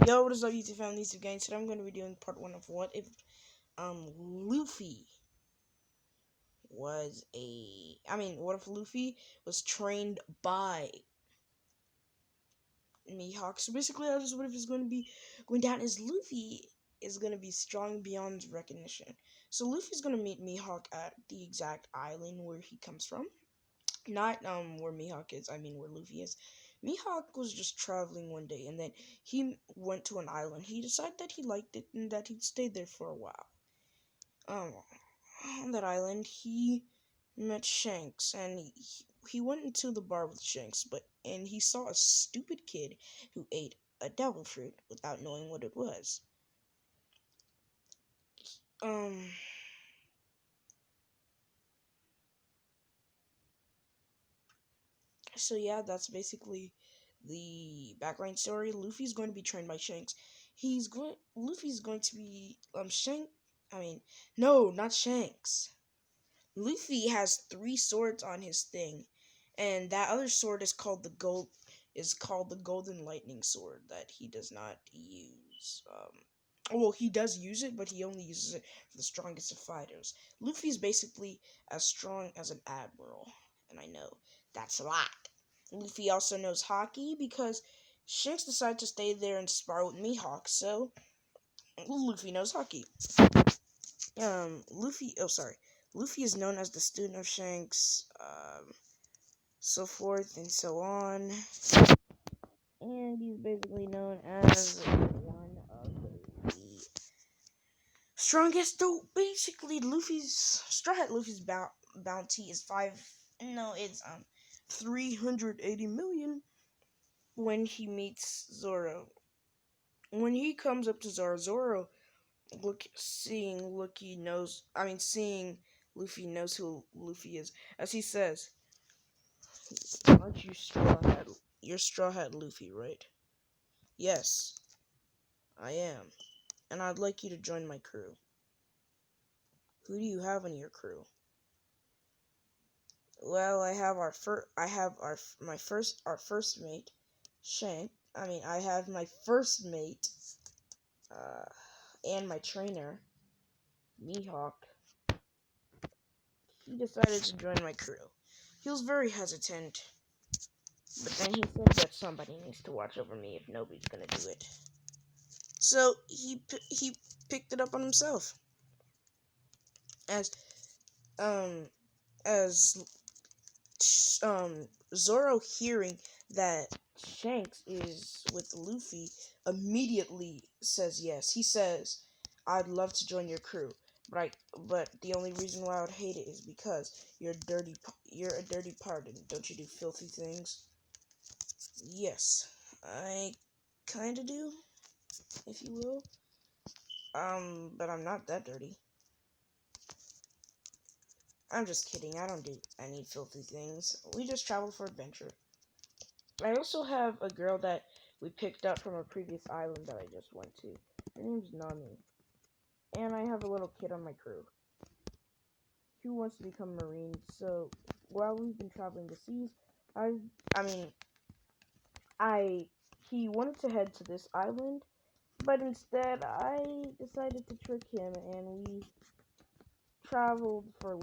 Yo, what is up, YouTube family? YouTube gang. Today I'm going to be doing part 1 of what if Luffy was what if Luffy was trained by Mihawk? So basically, that's just what if it's going to be going down is Luffy is going to be strong beyond recognition. So Luffy's going to meet Mihawk at the exact island where he comes from. Not where Mihawk is, where Luffy is. Mihawk was just traveling one day, and then he went to an island. He decided that he liked it and that he'd stay there for a while. On that island, he met Shanks, and he went into the bar with Shanks, and he saw a stupid kid who ate a devil fruit without knowing what it was. So yeah, that's basically the background story. Luffy's going to be trained by Shanks. Luffy's going to be no, not Shanks. Luffy has 3 swords on his thing, and that other sword is called the Golden Lightning Sword that he does not use. Well, he does use it, but he only uses it for the strongest of fighters. Luffy's basically as strong as an admiral, and I know that's a lot. Luffy also knows hockey because Shanks decided to stay there and spar with Mihawk, so Luffy knows hockey. Luffy is known as the student of Shanks, so forth and so on. And he's basically known as one of the strongest. Though basically, Straw Hat Luffy's bounty is 380 million when he meets Zoro. When he comes up to Zoro, seeing Luffy knows who Luffy is, as he says, "Aren't you Straw Hat? You're Straw Hat Luffy, right?" "Yes, I am, and I'd like you to join my crew." "Who do you have in your crew?" "Well, I have our first mate, Shank. I have my first mate, and my trainer, Mihawk. He decided to join my crew. He was very hesitant, but then he said that somebody needs to watch over me if nobody's gonna do it. So he picked it up on himself. As Zoro, hearing that Shanks is with Luffy, immediately says yes. He says, "I'd love to join your crew, but the only reason why I would hate it is because you're a dirty pardon. Don't you do filthy things?" "Yes, I kinda do, if you will. But I'm not that dirty." "I'm just kidding. I don't do any filthy things. We just travel for adventure. I also have a girl that we picked up from a previous island that I just went to. Her name's Nami. And I have a little kid on my crew who wants to become a Marine. So while we've been traveling the seas, he wanted to head to this island, but instead I decided to trick him, and we traveled for a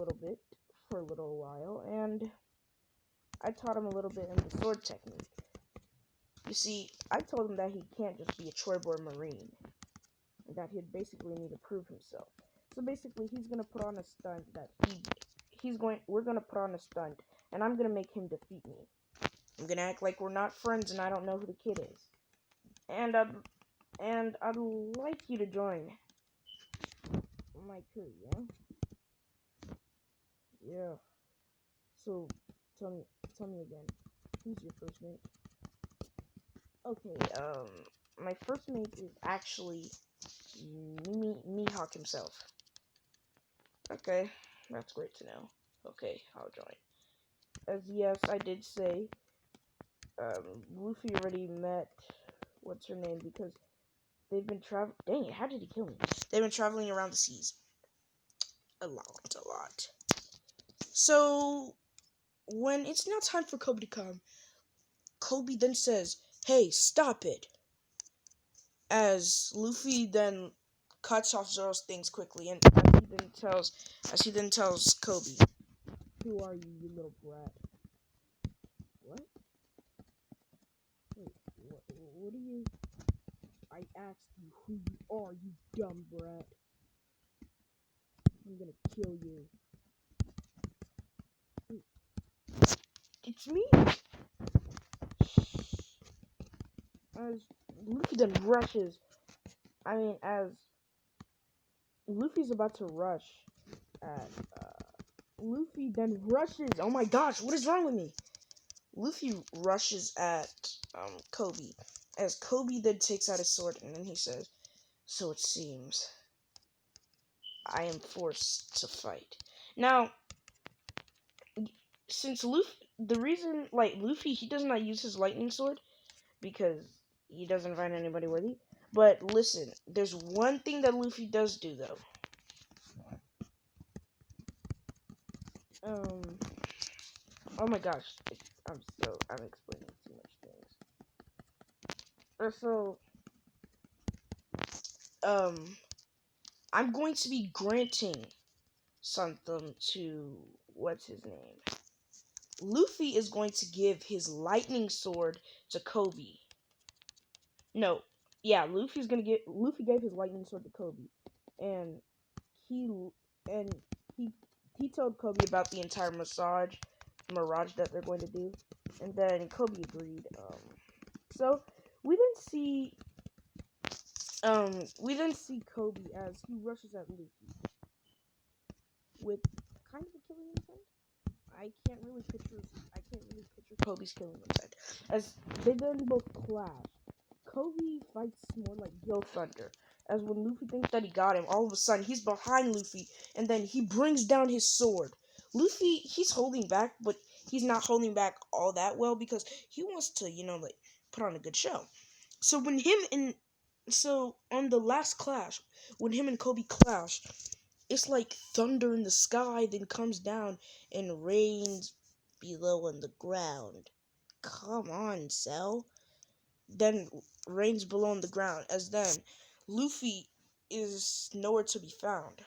little while, and I taught him a little bit in the sword technique. You see, I told him that he can't just be a Choiboy Marine, and that he'd basically need to prove himself. So basically, he's gonna put on a stunt we're gonna put on a stunt, and I'm gonna make him defeat me. I'm gonna act like we're not friends and I don't know who the kid is. And I'd like you to join my crew, yeah? Yeah. So, tell me again, who's your first mate?" "Okay, my first mate is actually Mihawk himself." "Okay, that's great to know. Okay, I'll join." As yes, I did say, Luffy already met, what's her name, because they've been traveling, dang it, how did he kill me? They've been traveling around the seas. A lot. So, when it's now time for Koby to come, Koby then says, "Hey, stop it." as Luffy then cuts off Zoro's things quickly, and as he then tells Koby, "Who are you, you little brat?" What? Wait, what are you? I asked you who you are, you dumb brat. I'm gonna kill you. It's me. As Luffy then rushes, as Luffy's about to rush at, Luffy then rushes. Oh my gosh, what is wrong with me? Luffy rushes at Koby, as Koby then takes out his sword, and then he says, "So it seems I am forced to fight." Now, since Luffy, he does not use his lightning sword because he doesn't find anybody worthy. But listen, there's one thing that Luffy does do though. Oh my gosh, I'm explaining too much things. I'm going to be granting something to what's his name. Luffy is going to give his lightning sword to Koby. No, yeah, Luffy gave his lightning sword to Koby, and he told Koby about the entire mirage that they're going to do, and then Koby agreed. So we then see Koby as he rushes at Luffy with kind of a killing intent. I can't really picture Koby's killing intent, as they then both clash. Koby fights more like Gil Thunder, as when Luffy thinks that he got him, all of a sudden he's behind Luffy, and then he brings down his sword. Luffy, he's holding back, but he's not holding back all that well because he wants to, put on a good show. So on the last clash, when him and Koby clash, it's like thunder in the sky, then comes down and rains below on the ground. Come on, Cell. Then rains below on the ground, as then Luffy is nowhere to be found.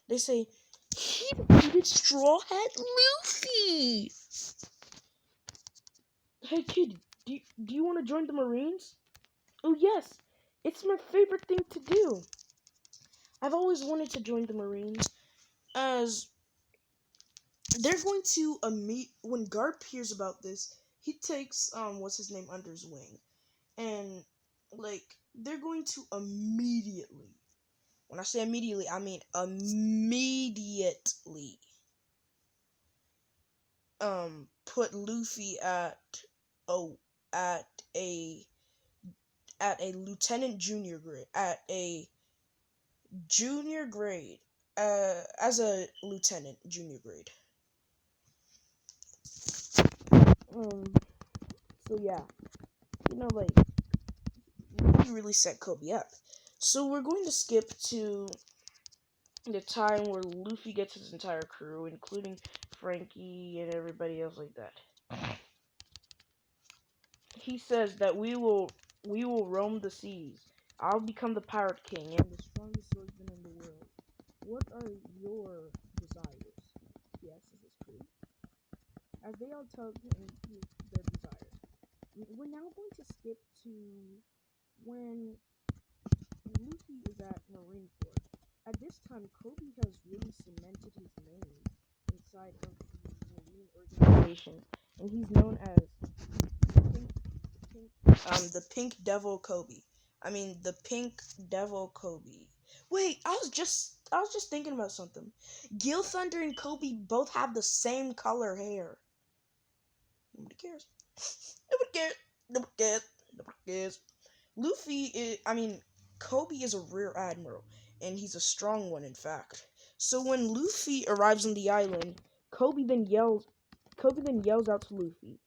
They say, "He defeated Straw Hat Luffy!" Hey kid, do you want to join the Marines? Oh yes, it's my favorite thing to do. I've always wanted to join the Marines, as they're going to meet. When Garp hears about this, he takes what's his name under his wing, and they're going to immediately. When I say immediately, I mean immediately. Put Luffy at a lieutenant junior grade, at a junior grade, as a lieutenant junior grade. So yeah, Luffy really set Koby up. So we're going to skip to the time where Luffy gets his entire crew, including Frankie and everybody else like that. He says that we will roam the seas. I'll become the pirate king and the strongest swordsman in the world. What are your desires? He asks his crew. As they all tell him their desires. We're now going to skip to when Luffy is at Marineford. At this time, Koby has really cemented his name inside of the Marine organization, and he's known as the Pink Devil Koby. The Pink Devil Koby. Wait, I was just thinking about something. Gil Thunder and Koby both have the same color hair. Nobody cares. Nobody cares. Nobody cares. Nobody cares. Koby is a rear admiral, and he's a strong one, in fact. So when Luffy arrives on the island, Koby then yells out to Luffy,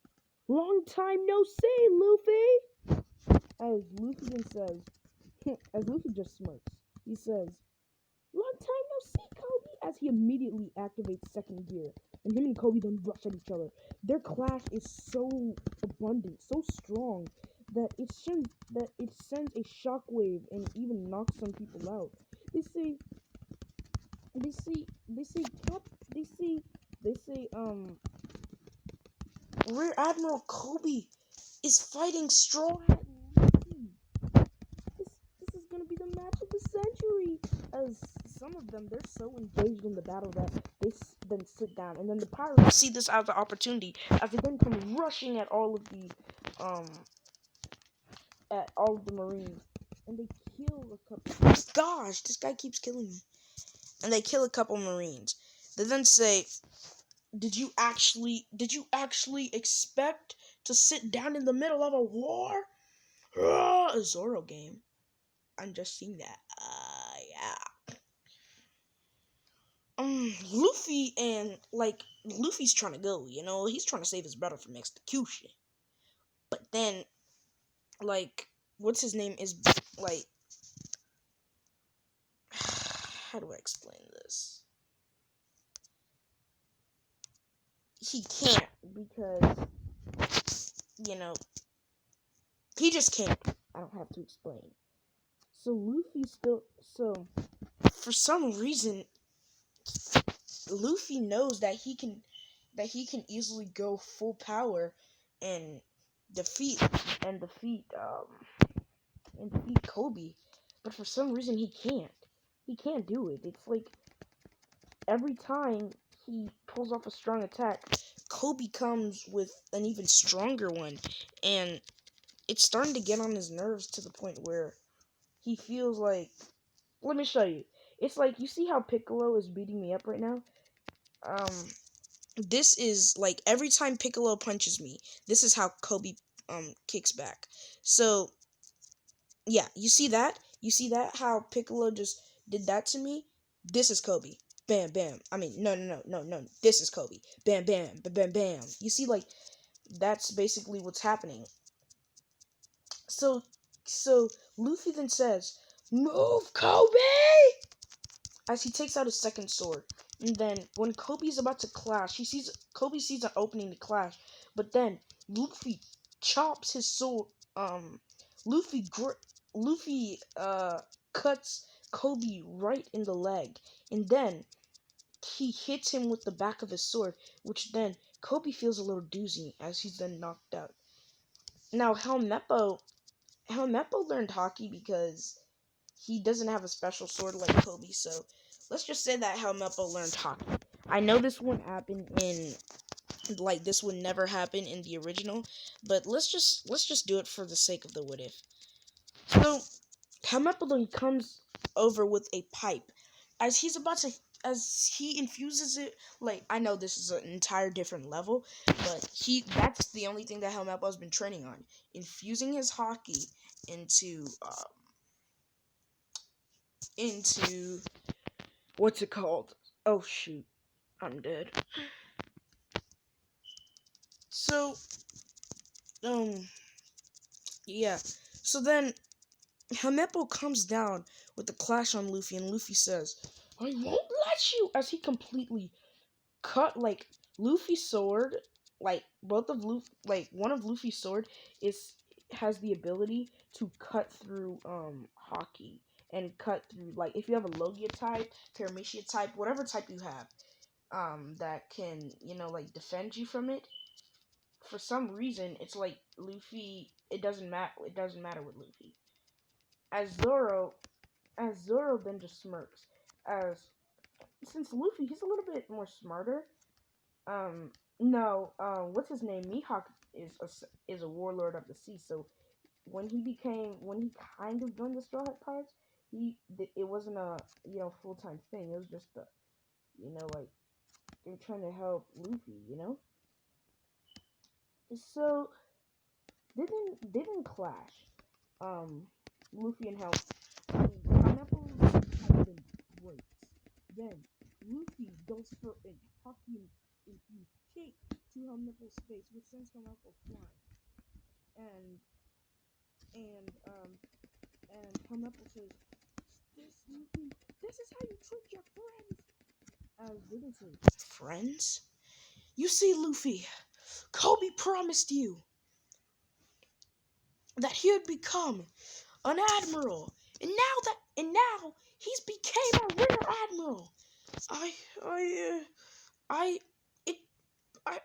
"Long time no see, Luffy!" As Luffy then says, as Luffy just smirks, he says, "Long time no see, Koby," as he immediately activates second gear, and him and Koby then rush at each other. Their clash is so abundant, so strong, that it sends a shockwave and even knocks some people out. They say they say they say cap they say Rear Admiral Koby is fighting Straw Hat Luffy. This is gonna be the match of the century. As some of them, they're so engaged in the battle that they then sit down, and then the pirates see this as an opportunity, as they then come rushing at all of the Marines, and they kill a couple. Gosh, this guy keeps killing me. And they kill a couple Marines. They then say, Did you actually expect to sit down in the middle of a war? A Zoro game. I'm just seeing that. Yeah. Luffy and Luffy's trying to go. He's trying to save his brother from execution. But then, what's his name is how do I explain this? He can't because he just can't. I don't have to explain. So for some reason, Luffy knows that he can easily go full power and defeat Koby, but for some reason he can't. He can't do it. It's like every time he pulls off a strong attack, Koby comes with an even stronger one, and it's starting to get on his nerves to the point where he feels like, let me show you. It's like, you see how Piccolo is beating me up right now? This is like every time Piccolo punches me, this is how Koby kicks back. So yeah, you see that? How Piccolo just did that to me? This is Koby. Bam bam. I mean, no. This is Koby. Bam bam bam bam. You see, like, that's basically what's happening. So Luffy then says, "Move, Koby!" as he takes out his second sword. And then when Koby's about to clash, Koby sees an opening to clash, but then Luffy chops his sword. Luffy cuts Koby right in the leg, and then he hits him with the back of his sword, which then Koby feels a little doozy as he's then knocked out. Now Helmeppo learned hockey because he doesn't have a special sword like Koby, so let's just say that Helmeppo learned hockey. I know this wouldn't happen this would never happen in the original, but let's just do it for the sake of the what if. So Helmeppo then comes over with a pipe. As he infuses it, I know this is an entire different level, but that's the only thing that Helmeppo has been training on. Infusing his hockey into what's it called? Oh shoot, I'm dead. So, yeah. So then, Helmeppo comes down with the clash on Luffy, and Luffy says, "I won't let you!" As he completely cut, Luffy's sword, both of one of Luffy's sword has the ability to cut through, hockey, and cut through, if you have a Logia type, Paramecia type, whatever type you have, that can, defend you from it. For some reason, it's like Luffy, it doesn't matter with Luffy. As Zoro then just smirks, since Luffy, he's a little bit more smarter. No, what's his name? Mihawk is a warlord of the sea. So when he kind of joined the Straw Hat Pirates, it wasn't a full-time thing. It was just they're trying to help Luffy. So they didn't clash. Luffy and Pineapple's kind of breaks. Then Luffy goes for a hockey infused kick to Pineapple's face, which sends Pineapple flying. And Pineapple says, Luffy, this is how you treat your friends." Didn't say friends. You see, Luffy, Koby promised you. that he had become an admiral, and now he's became a rear admiral. I I I it I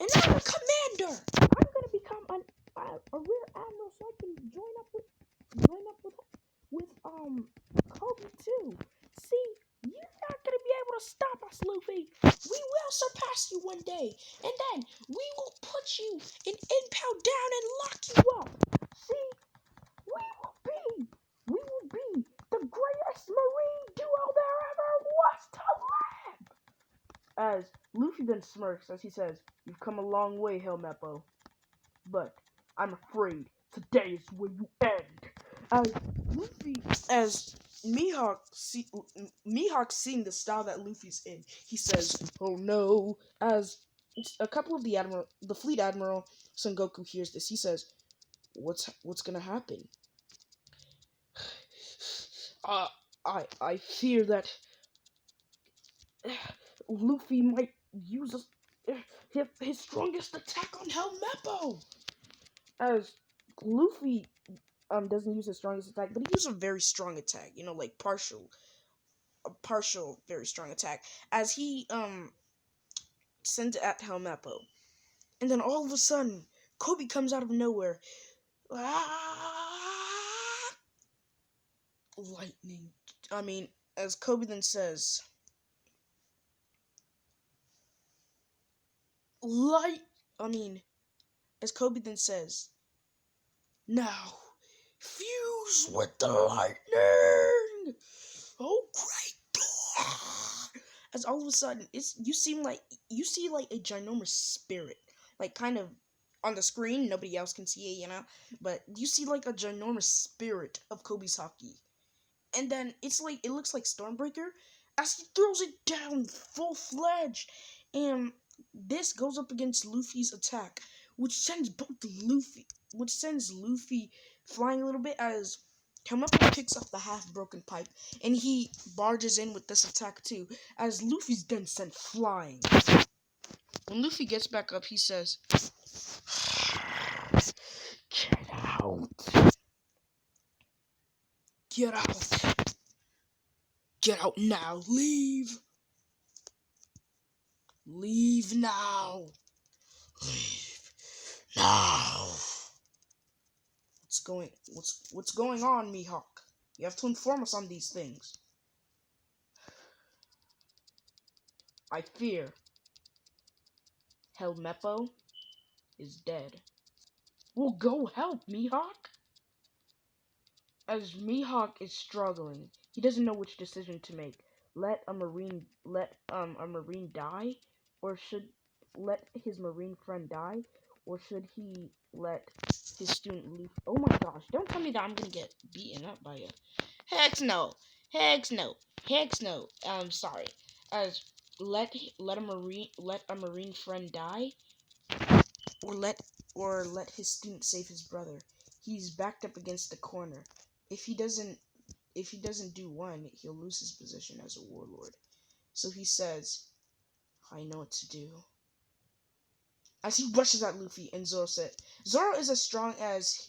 and now I'm a commander. I'm gonna become a rear admiral so I can join up with Koby too. See, you're not gonna be able to stop us, Luffy. We will surpass you one day, and then we will put you in impel down and lock you up. See, we will be the greatest marine duo there ever was to live. As Luffy then smirks as he says, "You've come a long way, Helmeppo, but I'm afraid today is where you end." As Luffy, as Mihawk seeing the style that Luffy's in, he says, "Oh no!" As a couple of the fleet admiral Son Goku hears this, he says, "What's gonna happen?" Uh, I fear that Luffy might use his strongest attack on Helmeppo. As Luffy doesn't use his strongest attack, but he uses a very strong attack. You know, like a partial very strong attack. As he sends it at Helmeppo, and then all of a sudden, Koby comes out of nowhere. Ah! Lightning. I mean, as Koby then says, light. I mean, as Koby then says, now fuse with the lightning. Oh great! As all of a sudden, you see like a ginormous spirit, like kind of on the screen. Nobody else can see it, but you see like a ginormous spirit of Kobe's hockey, and then it looks like Stormbreaker as he throws it down full fledged, and this goes up against Luffy's attack, which sends Luffy flying a little bit as Helmeppo picks up the half-broken pipe, and he barges in with this attack too, as Luffy's then sent flying. When Luffy gets back up, he says, "Get out! Get out! Get out now! Leave! Leave now! Leave now!" What's going on, Mihawk? You have to inform us on these things. I fear Helmeppo is dead. Well, go help, Mihawk. As Mihawk is struggling, he doesn't know which decision to make. Let a marine die, or should let his marine friend die, or should he let his student leave? Oh my gosh! Don't tell me that I'm gonna get beaten up by it. Heck no! Heck no! Heck no! I'm sorry. As let a marine friend die, or let his student save his brother. He's backed up against the corner. If he doesn't do one, he'll lose his position as a warlord. So he says, "I know what to do." As he rushes at Luffy, and Zoro said, Zoro is as strong as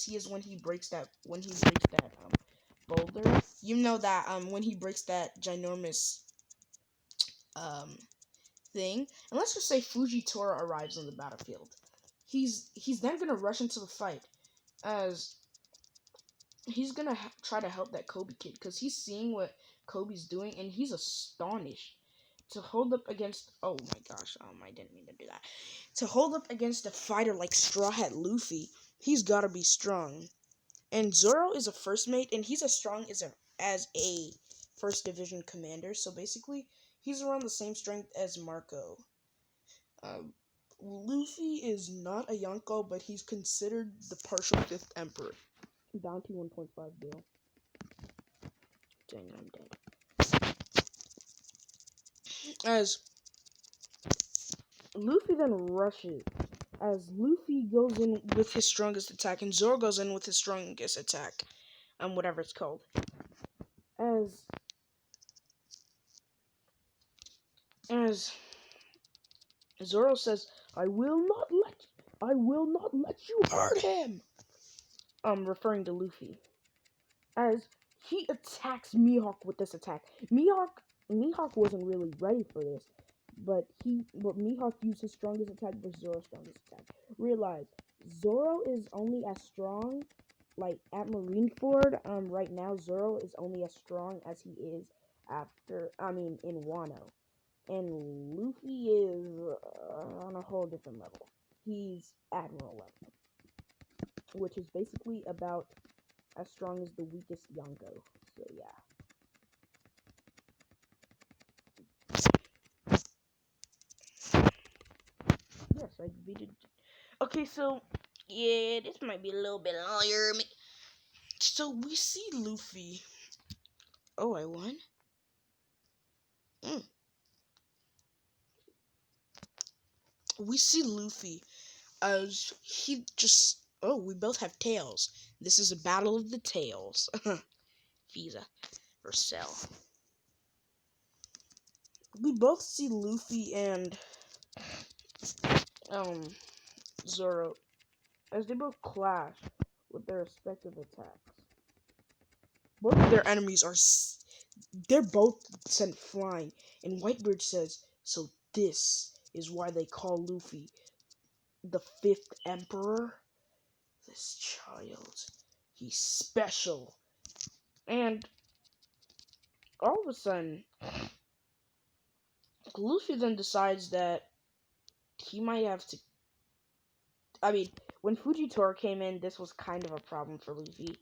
he is when he breaks that boulder. You know that when he breaks that ginormous thing, and let's just say Fujitora arrives on the battlefield. He's then gonna rush into the fight, as he's gonna try to help that Koby kid, because he's seeing what Koby's doing, and he's astonished to hold up against. Oh my gosh! I didn't mean to do that. To hold up against a fighter like Straw Hat Luffy, he's gotta be strong. And Zoro is a first mate, and he's as strong as a first division commander. So basically, he's around the same strength as Marco. Luffy is not a Yonko, but he's considered the partial fifth emperor. Bounty 1.5 bill. Dang, I'm dead. As Luffy then rushes, as Luffy goes in with his strongest attack, and Zoro goes in with his strongest attack, whatever it's called. As Zoro says, "I will not let I will not let you hurt him. Referring to Luffy. As he attacks Mihawk with this attack. Mihawk wasn't really ready for this, but Mihawk used his strongest attack versus Zoro's strongest attack. Realize Zoro is only as strong, like at Marineford. Right now Zoro is only as strong as he is in Wano, and Luffy is on a whole different level. He's admiral level, which is basically about as strong as the weakest Yonko. So yeah. Yes, I defeated. Okay, so yeah, this might be a little bit longer. So we see Luffy. Oh, I won? We see Luffy as he just... Oh, we both have tails. This is a battle of the tails. Visa or Cell. We both see Luffy and Zoro as they both clash with their respective attacks. Both of their enemies are... They're both sent flying. And Whitebeard says, so this is why they call Luffy the 5th Emperor? This child, he's special. And all of a sudden, Luffy then decides that he might have to... when Fujitora came in, this was kind of a problem for Luffy.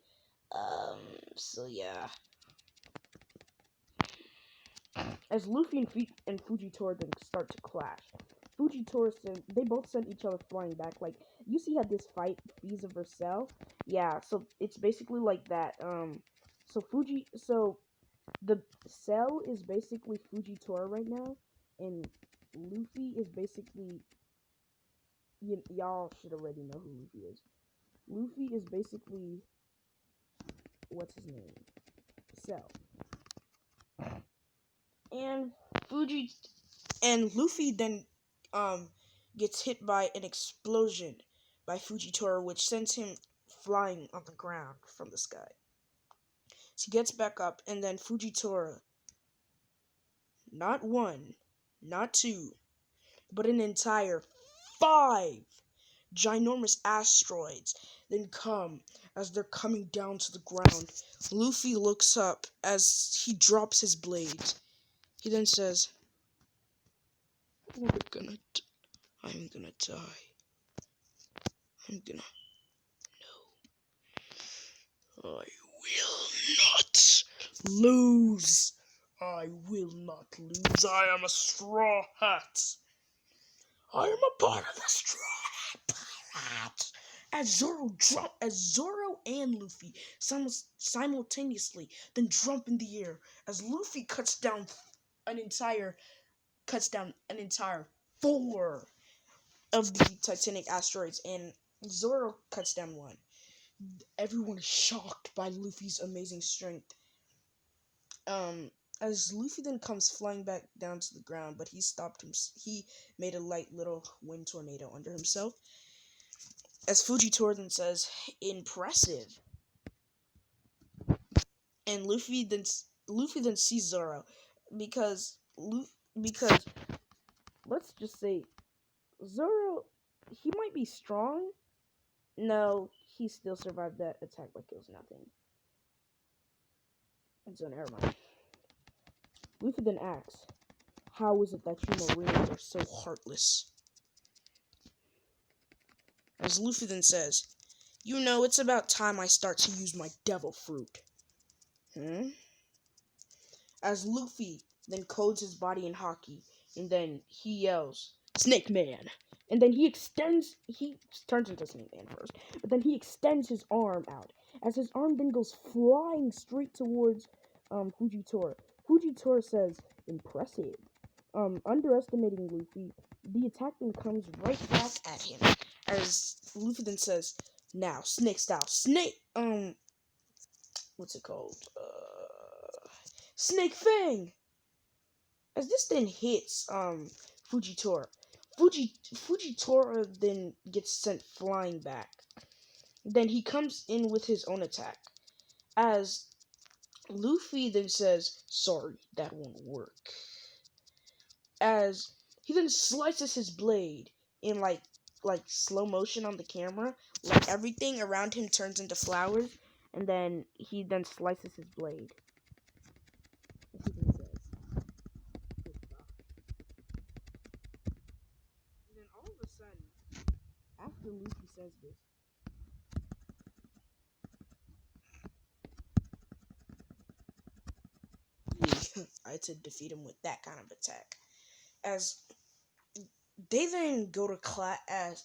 So yeah. As Luffy and Fujitora then start to clash, they both send each other flying back. Like, you see how this fight, Visa versus Cell? Yeah, so it's basically like that. So the Cell is basically Fujitora right now, and Luffy is basically... y'all should already know who Luffy is. Luffy is basically... what's his name? Cell. And Luffy then gets hit by an explosion by Fujitora, which sends him flying on the ground from the sky. So he gets back up, and then Fujitora, not 1, not 2, but an entire 5 ginormous asteroids then come. As they're coming down to the ground, Luffy looks up as he drops his blades. He then says, I'm gonna die. I'm gonna... No. I will not lose. I will not lose. I am a Straw Hat. I am a part of the Straw Hat. As Zoro and Luffy simultaneously then jump in the air, as Luffy cuts down an entire 4 of the Titanic asteroids, and Zoro cuts down 1. Everyone is shocked by Luffy's amazing strength. As Luffy then comes flying back down to the ground, but he made a light little wind tornado under himself. As Fujitora then says, impressive. And Luffy then sees Zoro, because let's just say Zoro, he might be strong. No, he still survived that attack like it was nothing. So never mind. Luffy then asks, how is it that you Marines are so heartless? As Luffy then says, it's about time I start to use my devil fruit. As Luffy then codes his body in Haki, and then he yells, Snake Man! And then he turns into Snake Man first, but then he extends his arm out, as his arm then goes flying straight towards Fujitora. Fujitora says, impressive. Underestimating Luffy, the attack then comes right back at him, as Luffy then says, now, snake style, what's it called? Snake Fang! As this then hits, Fujitora Fujitora then gets sent flying back. Then he comes in with his own attack. As Luffy then says, "Sorry, that won't work." As he then slices his blade in like slow motion on the camera, like everything around him turns into flowers, and then he then slices his blade. As he then says, "Goodbye." And then all of a sudden, after Luffy says this, I had to defeat him with that kind of attack. As they then go to clash.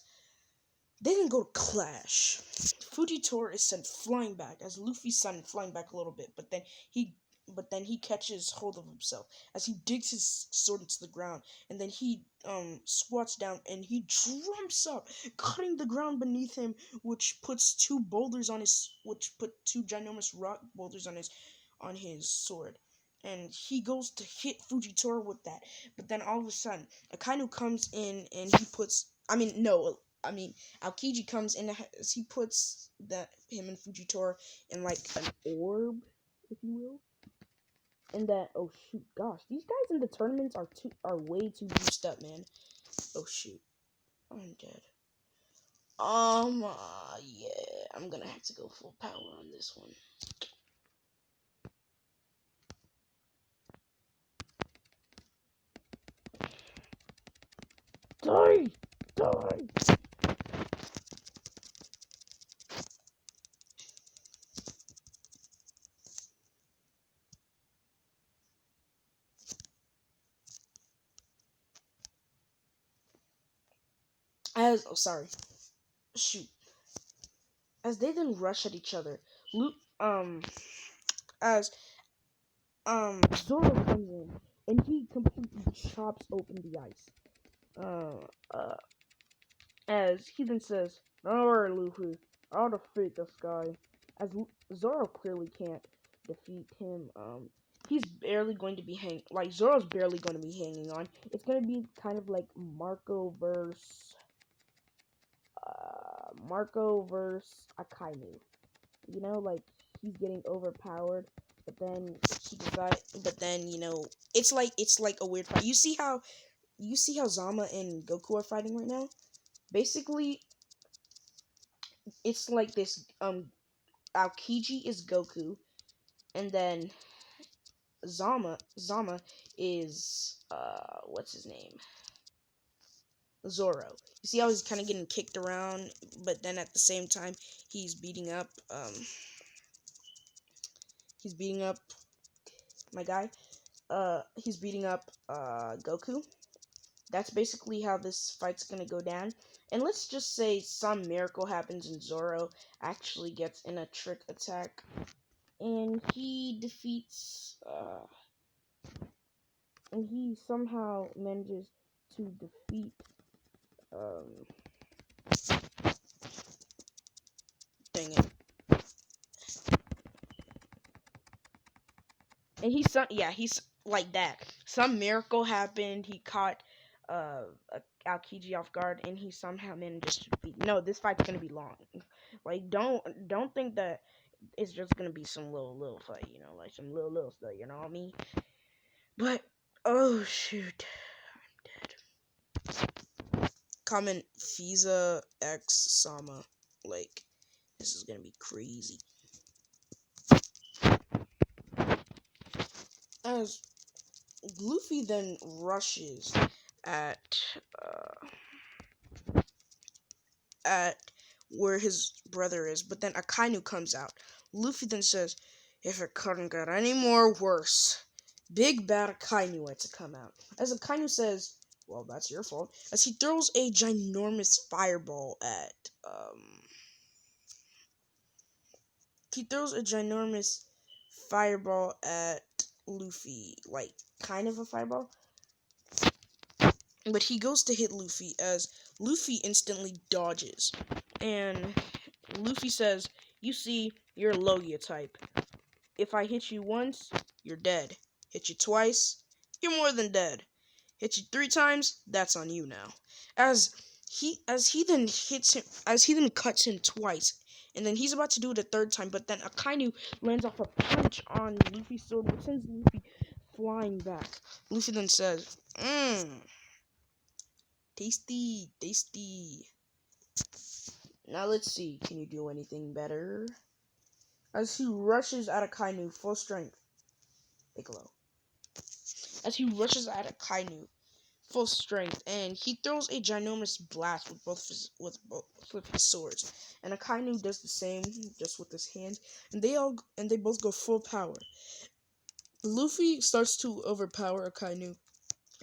Fujitora is sent flying back as Luffy's sent flying back a little bit, but then he catches hold of himself as he digs his sword into the ground, and then he squats down and he jumps up, cutting the ground beneath him, which put two ginormous rock boulders on his sword. And he goes to hit Fujitora with that, but then all of a sudden, Akainu comes in and he puts. Aokiji comes in as he puts him and Fujitora in like an orb, if you will. And that, oh shoot, gosh, these guys in the tournaments are way too boosted up, man. Oh shoot, I'm dead. Yeah, I'm gonna have to go full power on this one. Die! Shoot. As they then rush at each other, as Zoro comes in and he completely chops open the ice. As he then says, "Don't worry, Luffy, I'll defeat this guy." As Zoro clearly can't defeat him. He's barely going to be Zoro's barely going to be hanging on. It's going to be kind of like Marco versus Akainu. You know, like he's getting overpowered, but then it's like a weird fight. You see how Zama and Goku are fighting right now? Basically, it's like this. Aokiji is Goku, and then Zama is what's his name? Zoro. You see how he's kind of getting kicked around, but then at the same time he's beating up my guy. He's beating up Goku. That's basically how this fight's gonna go down. And let's just say some miracle happens and Zoro actually gets in a trick attack, and he somehow manages to defeat dang it. And he's like that. Some miracle happened. He caught Aokiji off guard, and he somehow managed to defeat. No, this fight's gonna be long. Like, don't think that it's just gonna be some little fight. You know, like some little stuff. You know what I mean? But oh shoot, I'm dead. Comment Fiza X Sama. Like, this is gonna be crazy. As Luffy then rushes at where his brother is, but then Akainu comes out. Luffy then says, "If it couldn't get any more worse, big bad Akainu had to come out." As Akainu says, "Well, that's your fault," as he throws a ginormous fireball at Luffy, like kind of a fireball. But he goes to hit Luffy as Luffy instantly dodges. And Luffy says, "You see, you're a Logia type. If I hit you once, you're dead. Hit you twice, you're more than dead." hits you 3 times, that's on you now. As he then hits him, as he then cuts him twice, and then he's about to do it a 3rd time, but then Akainu lands off a punch on Luffy's sword, which sends Luffy flying back. Luffy then says, tasty, tasty. Now let's see, can you do anything better? As he rushes at Akainu full strength. Piccolo. As he rushes at Akainu full strength, and he throws a ginormous blast with both his swords. And Akainu does the same, just with his hands, and they both go full power. Luffy starts to overpower Akainu,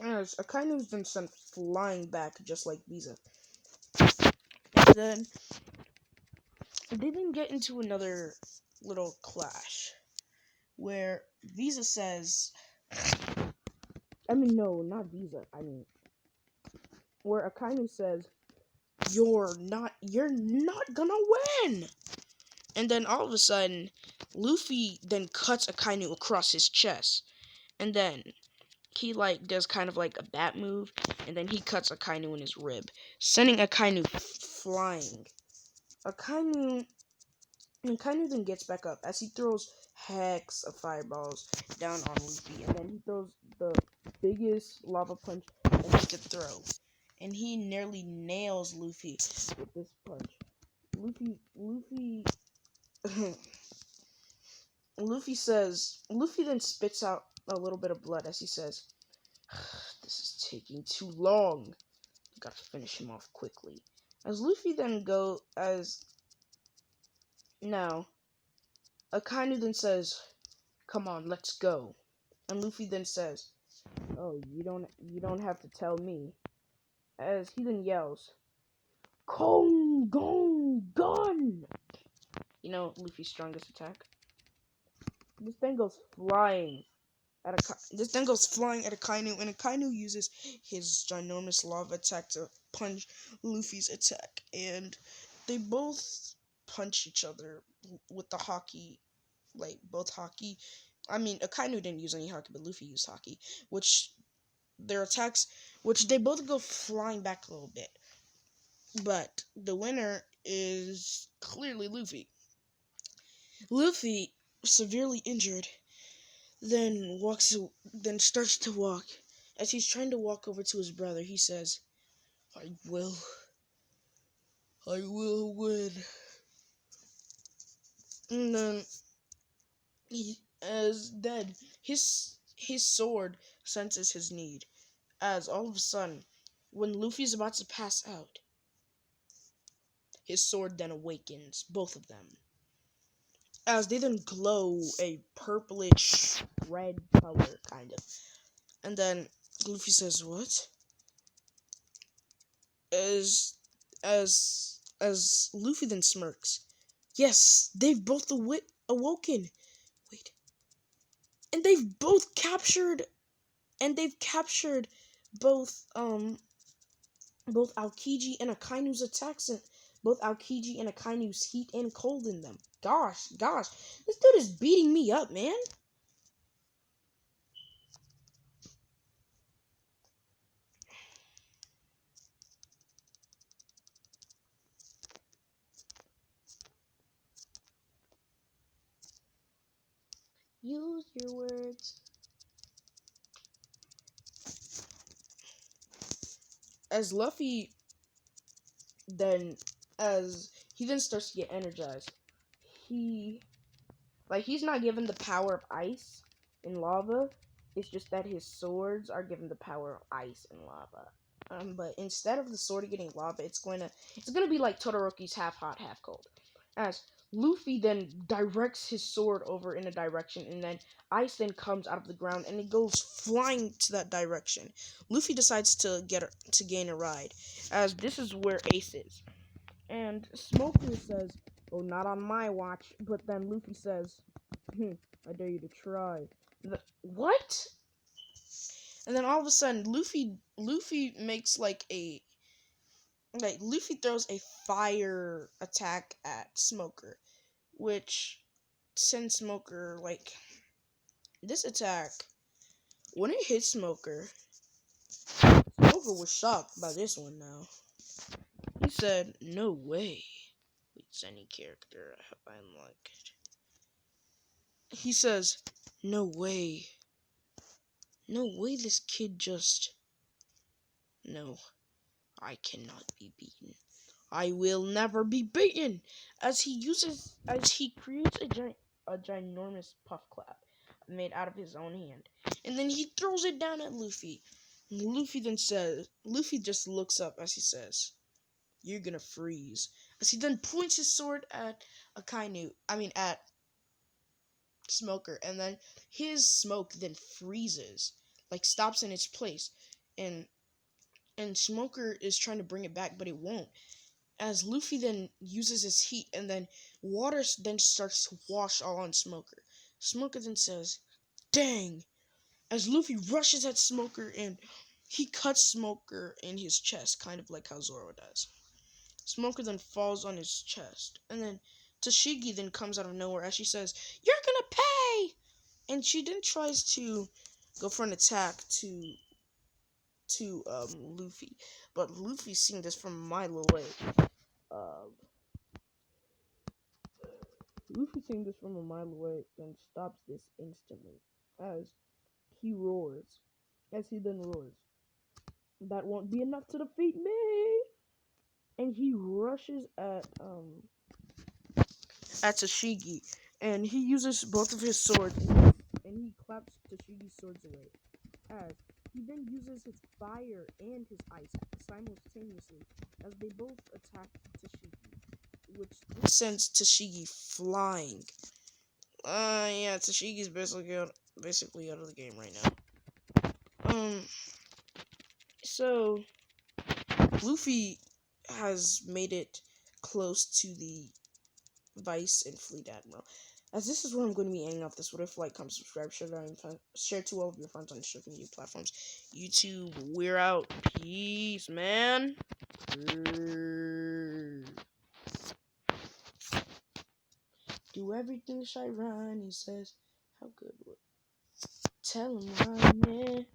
as Akainu is then sent flying back, just like Visa. And then they then get into another little clash, where Visa says, no, not Visa. Where Akainu says, you're not gonna win. And then all of a sudden, Luffy then cuts Akainu across his chest. And then he does kind of like a bat move, and then he cuts Akainu in his rib, sending Akainu flying. Akainu then gets back up as he throws hex of fireballs down on Luffy, and then he throws the biggest lava punch that he could throw. And he nearly nails Luffy with this punch. Luffy then spits out a little bit of blood as he says, this is taking too long. You gotta finish him off quickly. Now, Akainu then says, come on, let's go. And Luffy then says, oh, you don't have to tell me. As he then yells, Kong Gong Gun! You know Luffy's strongest attack? This thing goes flying at Akainu, and Akainu uses his ginormous lava attack to punch Luffy's attack, and they both punch each other with the haki, both haki. Akainu didn't use any haki, but Luffy used haki, which they both go flying back a little bit. But the winner is clearly Luffy. Luffy, severely injured, then starts to walk. As he's trying to walk over to his brother, he says, I will win. And then his sword senses his need, as all of a sudden, when Luffy's about to pass out, his sword then awakens, both of them, as they then glow a purplish red color, kind of. And then Luffy says, what? As Luffy then smirks. Yes, they've both awoken. Wait. And they've both captured both Aokiji and Akainu's attacks, and both Aokiji and Akainu's heat and cold in them. Gosh, this dude is beating me up, man. Use your words. As he then starts to get energized, he's not given the power of ice and lava. It's just that his swords are given the power of ice and lava. But instead of the sword getting lava, it's gonna be like Todoroki's half hot, half cold. As Luffy then directs his sword over in a direction, and then ice then comes out of the ground, and it goes flying to that direction. Luffy decides to gain a ride, as this is where Ace is. And Smoker says, oh, not on my watch. But then Luffy says, I dare you to try. What? And then all of a sudden, Luffy makes Luffy throws a fire attack at Smoker, which sends Smoker, this attack, when it hits Smoker, Smoker was shocked by this one now. He said, no way. It's any character I unlocked. He says, no way. No way this kid just... No, I cannot be beaten. I will never be beaten! As he creates a ginormous puff clap made out of his own hand. And then he throws it down at Luffy. And Luffy just looks up as he says, you're gonna freeze. As he then points his sword at at Smoker, and then his smoke then freezes, like stops in its place, and Smoker is trying to bring it back, but it won't. As Luffy then uses his heat, and then water then starts to wash all on Smoker. Smoker then says, dang! As Luffy rushes at Smoker, and he cuts Smoker in his chest, kind of like how Zoro does. Smoker then falls on his chest, and then Tashigi then comes out of nowhere as she says, you're gonna pay! And she then tries to go for an attack to Luffy, but Luffy seeing this from a mile away. Luffy seeing this from a mile away then stops this instantly as he roars. As he then roars, that won't be enough to defeat me! And he rushes at Tashigi, and he uses both of his swords, and he claps Tashigi's swords away. As he then uses his fire and his ice simultaneously, as they both attack Tashigi, which sends Tashigi flying. Yeah, Tashigi's basically out of the game right now. So Luffy has made it close to the Vice and Fleet Admiral. As this is where I'm going to be ending off this. What if like, comment, subscribe, share to all of your friends on social media platforms. YouTube, we're out. Peace, man. Do everything Shirani says. How good would tell him why, man.